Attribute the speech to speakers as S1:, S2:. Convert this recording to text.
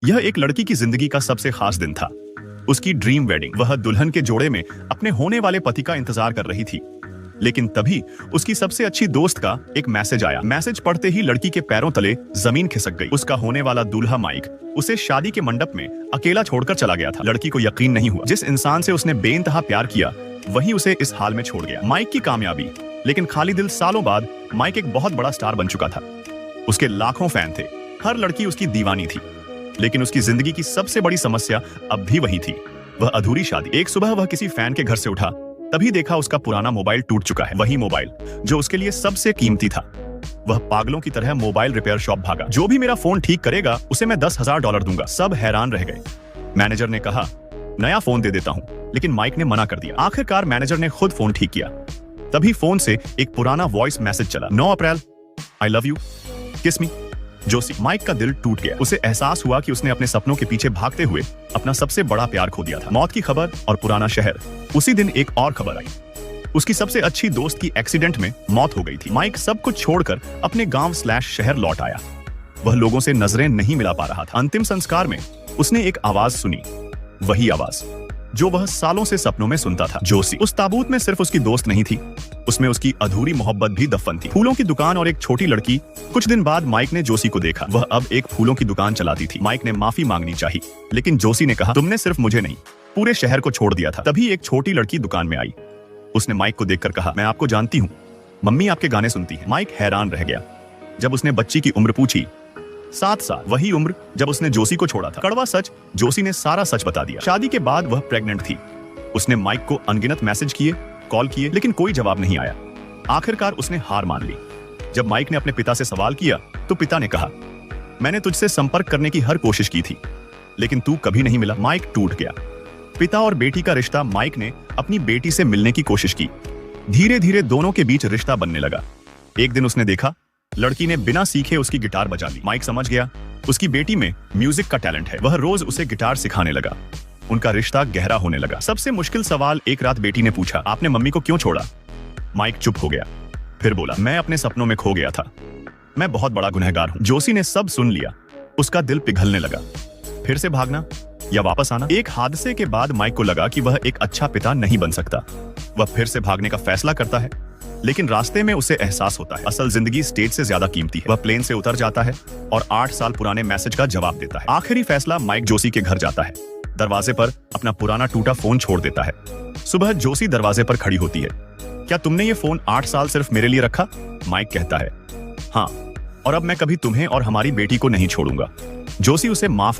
S1: यह एक लड़की की जिंदगी का सबसे खास दिन था। उसकी ड्रीम वेडिंग। वह दुल्हन के जोड़े में अपने होने वाले पति का इंतजार कर रही थी। लेकिन तभी उसकी सबसे अच्छी दोस्त का एक मैसेज आया। मैसेज पढ़ते ही लड़की के पैरों तले जमीन खिसक गई। उसका होने वाला दूल्हा माइक उसे शादी के मंडप में अकेला छोड़कर चला गया था। लड़की को यकीन नहीं हुआ। जिस इंसान से उसने बेइंतहा प्यार किया वही उसे इस हाल में छोड़ गया। माइक की कामयाबी, लेकिन खाली दिल। सालों बाद माइक एक बहुत बड़ा स्टार बन चुका था। उसके लाखों फैन थे। हर लड़की उसकी दीवानी थी। लेकिन उसकी जिंदगी की सबसे बड़ी समस्या अब भी वही थी, वह अधूरी शादी। एक सुबह वह किसी फैन के घर से उठा, तभी देखा उसका पुराना मोबाइल टूट चुका है। वही मोबाइल जो उसके लिए सबसे कीमती था। वह पागलों की तरह मोबाइल रिपेयर शॉप भागा। जो भी मेरा फोन ठीक करेगा उसे मैं $10,000 दूंगा। सब हैरान रह गए। मैनेजर ने कहा, नया फोन दे देता हूं, लेकिन माइक ने मना कर दिया। आखिरकार मैनेजर ने खुद फोन ठीक किया। तभी फोन से एक पुराना वॉइस मैसेज चला। 9 अप्रैल, आई लव यू, किस मी, जोशी। माइक का दिल टूट गया। उसे एहसास हुआ कि उसने अपने सपनों के पीछे भागते हुए अपना सबसे बड़ा प्यार खो दिया था। मौत की खबर और पुराना शहर। उसी दिन एक और खबर आई। उसकी सबसे अच्छी दोस्त की एक्सीडेंट में मौत हो गई थी। माइक सब कुछ छोड़कर अपने गांव/शहर लौट आया। वह लोगों से नजरें नहीं मिला पा रहा था। अंतिम संस्कार में उसने एक आवाज सुनी, वही आवाज जो वह सालों से सपनों में सुनता था, जोशी। उस ताबूत में सिर्फ उसकी दोस्त नहीं थी, उसमें उसकी अधूरी मोहब्बत भी दफन थी। फूलों की दुकान और एक छोटी लड़की। कुछ दिन बाद माइक ने जोशी को देखा। वह अब एक फूलों की दुकान चलाती थी। माइक ने माफी मांगनी चाहिए, लेकिन जोशी ने कहा, तुमने सिर्फ मुझे नहीं, पूरे शहर को छोड़ दिया था। तभी एक छोटी लड़की दुकान में आई। उसने माइक को देखकर कहा, मैं आपको जानती हूँ, मम्मी आपके गाने सुनती है। माइक हैरान रह गया। जब उसने बच्ची की उम्र पूछी, 7 साल, वही उम्र जब उसने जोशी को छोड़ा था। कड़वा सच, जोशी ने सारा सच बता दिया। शादी के बाद वह प्रेग्नेंट थी। उसने माइक को अनगिनत मैसेज किए, कॉल किए, लेकिन कोई जवाब नहीं आया। आखिरकार उसने हार मान ली। जब माइक ने अपने पिता से सवाल किया तो पिता ने कहा, मैंने तुझसे संपर्क करने की हर कोशिश की थी, लेकिन तू कभी नहीं मिला। माइक टूट गया। पिता और बेटी का रिश्ता। माइक ने अपनी बेटी से मिलने की कोशिश की। धीरे धीरे दोनों के बीच रिश्ता बनने लगा। एक दिन उसने देखा, लड़की ने बिना सीखे उसकी गिटार बजा ली। माइक समझ गया उसकी बेटी में म्यूजिक का टैलेंट है। वह रोज उसे गिटार सिखाने लगा। उनका रिश्ता गहरा होने लगा। सबसे मुश्किल सवाल एक रात बेटी ने पूछा, आपने मम्मी को क्यों छोड़ा? माइक चुप हो गया, फिर बोला, मैं अपने सपनों में खो गया था। मैं बहुत बड़ा गुनहगार हूं। जोशी ने सब सुन लिया। उसका दिल पिघलने लगा। फिर से भागना या वापस आना? एक हादसे के बाद माइक को लगा कि वह एक अच्छा पिता नहीं बन सकता। वह फिर से भागने का फैसला करता है, लेकिन रास्ते में उसे एहसास होता है, असल जिंदगी स्टेज से ज्यादा कीमती है। वह प्लेन से उतर जाता है और 8 साल पुराने मैसेज का जवाब देता है। आखिरी फैसला, माइक जोशी के घर जाता है। दरवाजे पर अपना पुराना टूटा फोन छोड़ देता है। सुबह जोशी दरवाजे पर खड़ी होती है। क्या तुमने ये फोन 8 साल सिर्फ मेरे लिए रखा? माइक कहता है, हाँ, और अब मैं कभी तुम्हें और हमारी बेटी को नहीं छोड़ूंगा। जोशी उसे माफ कर